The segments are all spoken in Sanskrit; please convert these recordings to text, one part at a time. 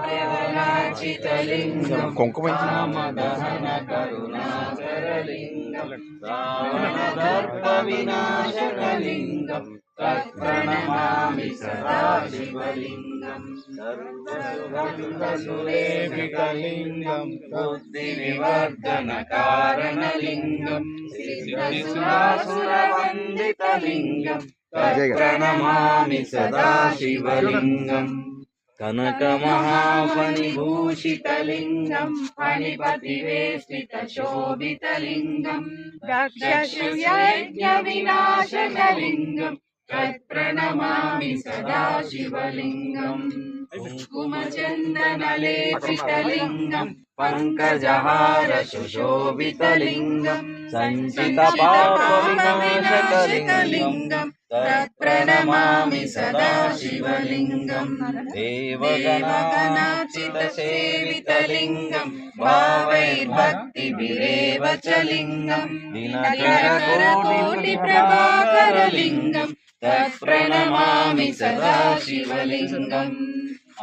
केवलाचितलिङ्गं कामदहन करुणाकरलिङ्गं रावणदर्पविनाशकलिङ्गं तत्प्रणमामि सदा शिवलिङ्गं सर्वसुगन्धसुलेपितलिङ्गं बुद्धिविवर्धनकारणलिङ्गं सिद्धसुरासुरवन्दितलिङ्गं तत्प्रणमामि सदा शिवलिङ्गम् कनकमहाफणिभूषितलिङ्गं फणिपतिवेष्टितशोभितलिङ्गं दक्षयज्ञविनाशकलिङ्गं तत्प्रणमामि सदा शिवलिङ्गम् कुङ्कुमचन्दनलेपितलिङ्गं पङ्कजहार सुशोभितलिङ्गं सञ्चितपापविनाशकलिङ्गं तत्प्रणमामि सदा शिवलिङ्गं देवगणार्चितसेवितलिङ्गं भावैर्भक्तिभिरेव च लिङ्गं दिनकरकोटिप्रभाकरलिङ्गं तत्प्रणमामि सदा शिवलिङ्गम्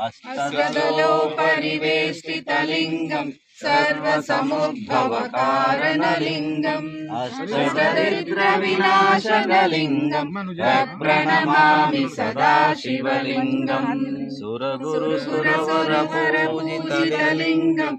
अष्टदलोपरिवेष्टितलिङ्गं सर्वसमुद्भवकारणलिङ्गम् अष्टदरिद्रविनाशकलिङ्गं तत्प्रणमामि सदा शिवलिङ्गम् सुरगुरुसुरवरपूजितलिङ्गं